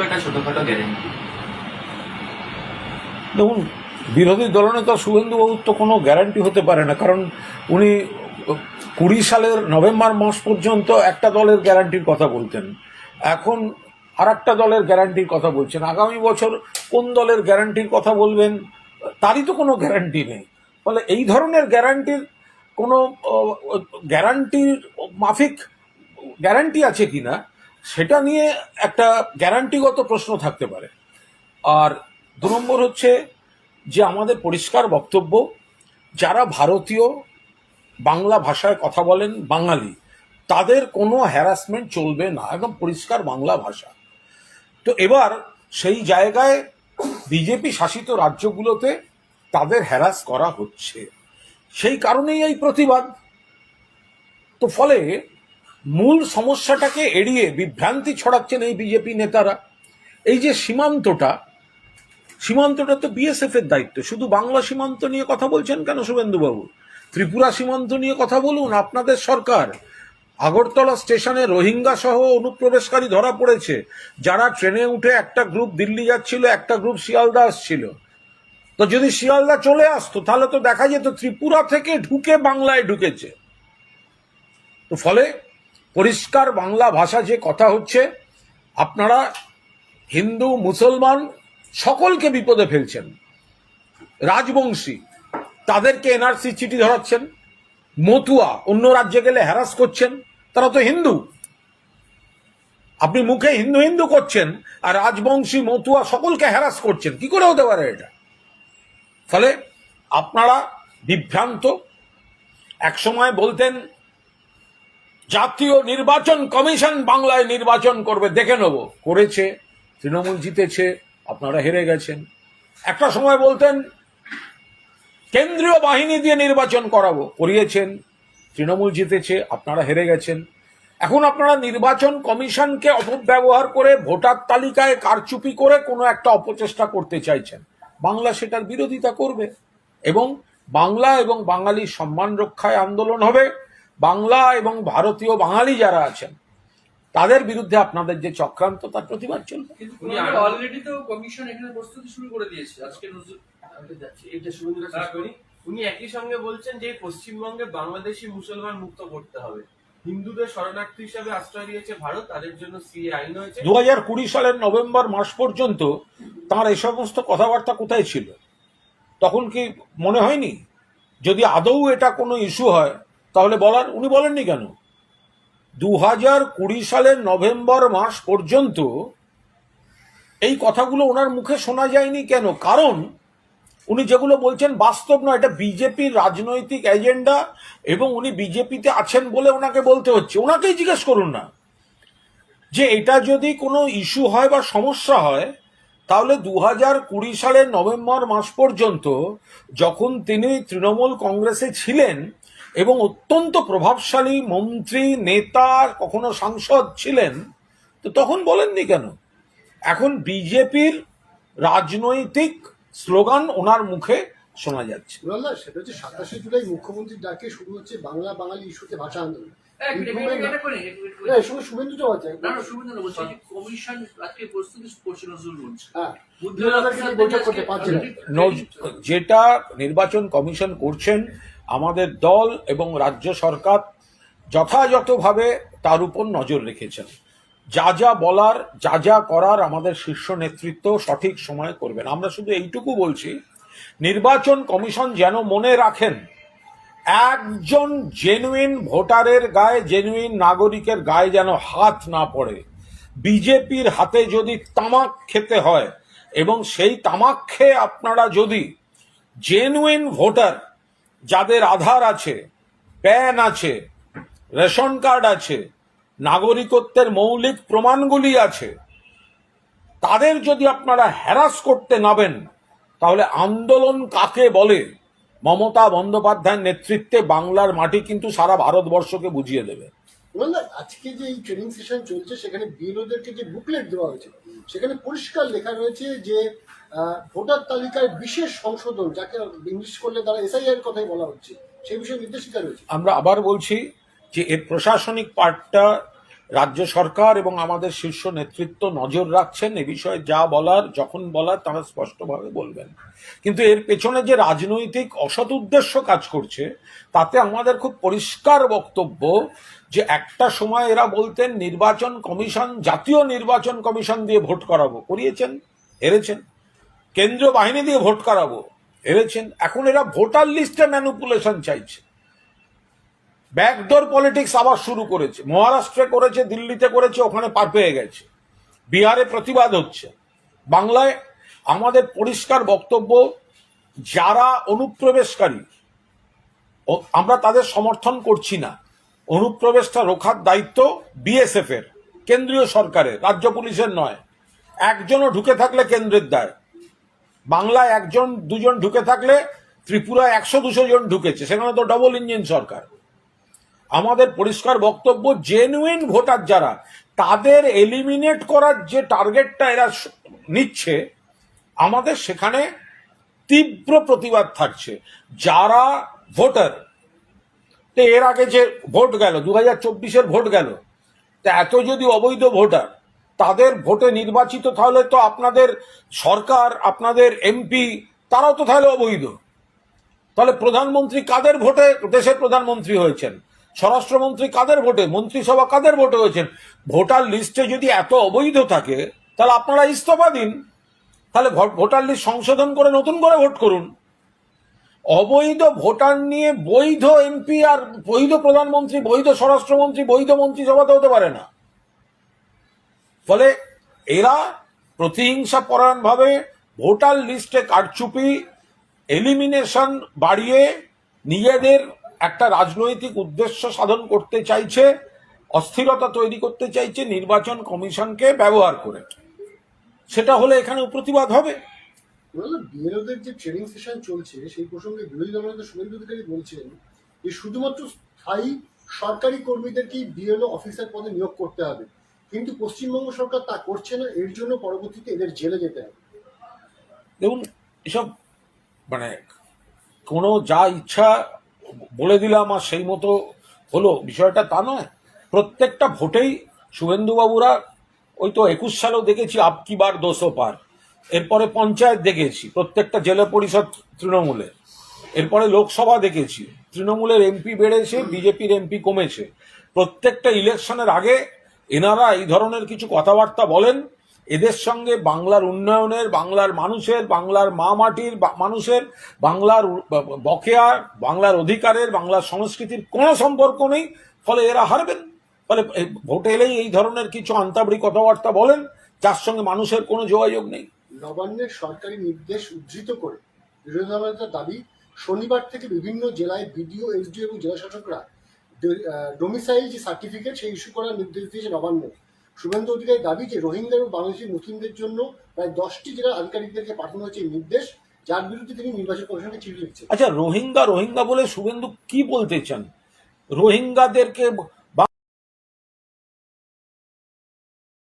একটা ছোটখাটো গ্যারেন্টি। দেখুন, বিরোধী দলনেতা শুভেন্দুবাবুর তো কোনো গ্যারান্টি হতে পারে না, কারণ উনি 20 সালের নভেম্বর মাস পর্যন্ত একটা দলের গ্যারান্টির কথা বলতেন, এখন আর একটা দলের গ্যারান্টির কথা বলছেন। আগামী বছর কোন দলের গ্যারান্টির কথা বলবেন তারই তো কোনো গ্যারান্টি নেই। ফলে এই ধরনের গ্যারান্টির কোনো গ্যারান্টির মাফিক গ্যারান্টি আছে কিনা সেটা নিয়ে একটা গ্যারান্টিগত প্রশ্ন থাকতে পারে। আর 2 নম্বর হচ্ছে যে আমাদের পরিষ্কার বক্তব্য, যারা ভারতীয় বাংলা ভাষায় কথা বলেন বাঙালি, তাদের কোনো হ্যারাসমেন্ট চলবে না, একদম পরিষ্কার বাংলা ভাষা। তো এবার সেই জায়গায় বিজেপি শাসিত রাজ্যগুলোতে তাদের হ্যারাস করা হচ্ছে, সেই কারণেই এই প্রতিবাদ। তো ফলে মূল সমস্যাটাকে এড়িয়ে বিভ্রান্তি ছড়াচ্ছেন এই বিজেপি নেতারা। এই যে সীমান্তটা তো বিএসএফ এর দায়িত্ব। শুধু বাংলা সীমান্ত নিয়ে কথা বলছেন কেন শুভেন্দুবাবু? ত্রিপুরা সীমান্ত নিয়ে কথা বলুন। আপনাদের সরকার আগরতলা স্টেশনে রোহিঙ্গা সহ অনুপ্রবেশকারী ধরা পড়েছে, যারা ট্রেনে উঠে একটা গ্রুপ দিল্লি যাচ্ছিল, একটা গ্রুপ শিয়ালদা আসছিল। তো যদি শিয়ালদা চলে আসতো তাহলে তো দেখা যেত ত্রিপুরা থেকে ঢুকে বাংলায় ঢুকেছে। তো ফলে পরিষ্কার বাংলা ভাষা যে কথা হচ্ছে, আপনারা হিন্দু মুসলমান সকলকে বিপদে ফেলছেন। রাজবংশী তাদেরকে এনআরসি চিঠি ধরাচ্ছেন, মতুয়া অন্য রাজ্যে গেলে হ্যারাস করছেন, তারা তো হিন্দু। আপনি মুখে হিন্দু হিন্দু করছেন আর রাজবংশী মতুয়া সকলকে হ্যারাস করছেন, কি করে হতে পারে এটা? ফলে আপনারা বিভ্রান্ত। একসময় বলতেন জাতীয় নির্বাচন কমিশন বাংলায় নির্বাচন করবে, দেখে নেব, করেছে, তৃণমূল জিতেছে, আপনারা হেরে গেছেন। একটা সময় বলতেন কেন্দ্রীয় বাহিনী দিয়ে নির্বাচন করাবো, করিয়েছেন, তৃণমূল জিতেছে, আপনারা হেরে গেছেন। এখন আপনারা নির্বাচন কমিশনকে অপব্যবহার করে ভোটার তালিকায় কারচুপি করে কোনো একটা অপচেষ্টা করতে চাইছেন। বাংলা সেটার বিরোধিতা করবে এবং বাংলা এবং বাঙালির সম্মান রক্ষায় আন্দোলন হবে। বাংলা এবং ভারতীয় বাঙালি যারা আছেন তাদের বিরুদ্ধে আপনাদের যে চক্রান্ত, তার প্রতিবাদ চলবে। অলরেডি তো কমিশন এখানে প্রস্তুতি শুরু করে দিয়েছে। আজকে উনি একই সঙ্গে বলছেন যে পশ্চিমবঙ্গে বাংলাদেশি মুসলমান মুক্ত করতে হবে, হিন্দুদের শরণার্থী হিসাবে আশ্রয় দিয়েছে ভারত, তাদের জন্য সিএ আইন হয়েছে। 2020 সালের নভেম্বর মাস পর্যন্ত তার এই সমস্ত কথাবার্তা কোথায় ছিল? তখন কি মনে হয়নি? যদি আদৌ এটা কোনো ইস্যু হয় তাহলে বলার, উনি বলেননি কেন? 2020 সালের নভেম্বর মাস পর্যন্ত এই কথাগুলো ওনার মুখে শোনা যায়নি কেন? কারণ উনি যেগুলো বলছেন বাস্তব নয়, এটা বিজেপির রাজনৈতিক এজেন্ডা এবং উনি বিজেপিতে আছেন বলে ওনাকে বলতে হচ্ছে। ওনাকেই জিজ্ঞেস করুন না যে এটা যদি কোনো ইস্যু হয় বা সমস্যা হয়, তাহলে 2020 সালের নভেম্বর মাস পর্যন্ত যখন তিনি তৃণমূল কংগ্রেসে ছিলেন এবং অত্যন্ত প্রভাবশালী মন্ত্রী, নেতা, কখনো সাংসদ ছিলেন, তো তখন বলেননি কেন? এখন বিজেপির রাজনৈতিক স্লোগান ওনার মুখে শোনা যাচ্ছে। সেটা হচ্ছে 27 জুলাই মুখ্যমন্ত্রীর ডাকে শুরু হচ্ছে বাংলা বাঙালি ইস্যুতে ভাষা আন্দোলন। শুভেন্দু যেটা নির্বাচন কমিশন করছেন, আমাদের দল এবং রাজ্য সরকার যথাযথভাবে তার উপর নজর রেখেছেন। যা যা বলার, যা যা করার আমাদের শীর্ষ নেতৃত্ব সঠিক সময়ে করবেন। আমরা শুধু এইটুকু বলছি, নির্বাচন কমিশন যেন মনে রাখেন একজন জেনুইন ভোটারের গায়ে, জেনুইন নাগরিকের গায়ে যেন হাত না পড়ে। বিজেপির হাতে যদি তামাক খেতে হয় এবং সেই তামাক খেয়ে আপনারা যদি জেনুইন ভোটার, যাদের আধার আছে, প্যান আছে, রেশন কার্ড আছে, নাগরিকত্বের মৌলিক প্রমাণগুলি আছে, তাদের যদি আপনারা হ্যারাস করতে নামেন, তাহলে আন্দোলন কাকে বলে মমতা বন্দ্যোপাধ্যায়ের নেতৃত্বে বাংলার মাটি কিন্তু সারা ভারতবর্ষকে বুঝিয়ে দেবে। আজকে যে এই ট্রেনিং সেশন চলছে, সেখানে বিএলওদেরকে যে বুকলেট দেওয়া হয়েছে, সেখানে পরিষ্কার লেখা রয়েছে যে ভোটার তালিকায় বিশেষ সংশোধন, যাকে ইংলিশ করলে তারা এসআইআর কথাই বলা হচ্ছে, সেই বিষয়ে নির্দেশিকা রয়েছে। আমরা আবার বলছি যে এর প্রশাসনিক পার্টটা রাজ্য সরকার এবং আমাদের শীর্ষ নেতৃত্ব নজর রাখছেন, এ বিষয়ে যা বলার যখন বলার তারা স্পষ্টভাবে বলবেন। কিন্তু এর পেছনে যে রাজনৈতিক অসৎ উদ্দেশ্য কাজ করছে, তাতে আমাদের খুব পরিষ্কার বক্তব্য যে একটা সময় এরা বলতেন নির্বাচন কমিশন, জাতীয় নির্বাচন কমিশন দিয়ে ভোট করাবো, করিয়েছেন, হেরেছেন। কেন্দ্রীয় বাহিনী দিয়ে ভোট করাবো, হেরেছেন। এখন এরা ভোটার লিস্টে ম্যানিপুলেশন চাইছে, ব্যাকডোর পলিটিক্স আবার শুরু করেছে। মহারাষ্ট্রে করেছে, দিল্লিতে করেছে, ওখানে পার পেয়ে গেছে। বিহারে প্রতিবাদ হচ্ছে। বাংলায় আমাদের পরিষ্কার বক্তব্য, যারা অনুপ্রবেশকারী আমরা তাদের সমর্থন করছি না। অনুপ্রবেশটা রোখার দায়িত্ব বিএসএফ এর, কেন্দ্রীয় সরকারের, রাজ্য পুলিশের নয়। একজনও ঢুকে থাকলে কেন্দ্রের দায়। বাংলায় একজন দুজন ঢুকে থাকলে ত্রিপুরায় 100-200 জন ঢুকেছে, সেখানে তো ডবল ইঞ্জিন সরকার। আমাদের পরিষ্কার বক্তব্য, জেনুইন ভোটার যারা, তাদের এলিমিনেট করার যে টার্গেটটা এরা নিচ্ছে, আমাদের সেখানে তীব্র প্রতিবাদ থাকছে। যারা ভোটার, এর আগে যে ভোট গেল 2024-এর ভোট গেল, তা এত যদি অবৈধ ভোটার তাদের ভোটে নির্বাচিত, তাহলে তো আপনাদের সরকার, আপনাদের এমপি, তারাও তো তাহলে অবৈধ। তাহলে প্রধানমন্ত্রী কাদের ভোটে দেশের প্রধানমন্ত্রী হয়েছেন? স্বরাষ্ট্রমন্ত্রী কাদের ভোটে? মন্ত্রিসভা কাদের ভোটে হয়েছেন? ভোটার লিস্টে যদি এত অবৈধ থাকে, তাহলে আপনারা ইস্তফা দিন, তাহলে ভোটার লিস্ট সংশোধন করে নতুন করে ভোট করুন। অবৈধ ভোটার নিয়ে বৈধ এমপি আর বৈধ প্রধানমন্ত্রী, বৈধ স্বরাষ্ট্রমন্ত্রী, বৈধ মন্ত্রিসভাতে হতে পারে না। ফলে এরা প্রতিহিংসা পরায়ণভাবে ভোটার লিস্টে কারচুপি, এলিমিনেশন বাড়িয়ে নিজেদের একটা রাজনৈতিক উদ্দেশ্য সাধন করতে চাইছে, অস্থিরতা তৈরি করতে চাইছে নির্বাচন কমিশনকে ব্যবহার করে। সেটা হলে এখানে প্রতিবাদ হবে। বিএলওদের যে ট্রেনিং সেশন চলছে, সেই প্রসঙ্গে বিরোধী দলনেতা শুভেন্দু অধিকারী বলছেন যে শুধুমাত্র স্থায়ী সরকারি কর্মীদেরকেই বিএলও অফিসার পদে নিয়োগ করতে হবে, কিন্তু পশ্চিমবঙ্গ সরকার তা করছে না। এর জন্য পরবর্তীতে এদের জেলে যেতে হবে। দেখুন, এসব মানে কোনো যা ইচ্ছা বলে দিলাম আর সেই মতো হলো, বিষয়টা তা নয়। প্রত্যেকটা ভোটেই শুভেন্দুবাবুরা, ওই তো 21 সালেও দেখেছি আব কি বার 200 পার, এরপরে পঞ্চায়েত দেখেছি, প্রত্যেকটা জেলা পরিষদ তৃণমূলের, এরপরে লোকসভা দেখেছি, তৃণমূলের এমপি বেড়েছে, বিজেপির এমপি কমেছে। প্রত্যেকটা ইলেকশনের আগে এনারা এই ধরনের কিছু কথাবার্তা বলেন। এদের সঙ্গে বাংলার উন্নয়নের, বাংলার মানুষের, বাংলার মা মাটির মানুষের, বাংলার বকেয়া, বাংলার অধিকারের, বাংলার সংস্কৃতির কোনো সম্পর্ক নেই। ফলে এরা হারবেন। ফলে ভোটে এলেই এই ধরনের কিছু আন্তাবড়ি কথাবার্তা বলেন, যার সঙ্গে মানুষের কোনো যোগাযোগ নেই। নবান্নের সরকারি নির্দেশ উদ্ধৃত করে বিরোধী দলনেতার দাবি, শনিবার থেকে বিভিন্ন জেলায় বিডিও, এসডিও এবং জেলা শাসকরা ডোমিসাইল যে সার্টিফিকেট সেই ইস্যু করার নির্দেশ দিয়েছে নবান্ন। শুভেন্দু অধিকারী দাবি যে রোহিঙ্গা এবং বাংলাদেশি মুসলিমদের জন্য প্রায় 10টি জেলার আধিকারিকদেরকে পাঠানো হয়েছে এই নির্দেশ, যার বিরুদ্ধে তিনি নির্বাচন কমিশনকে চিঠি লিখছেন। আচ্ছা, রোহিঙ্গা রোহিঙ্গা বলে শুভেন্দু কি বলতে চান? রোহিঙ্গাদেরকে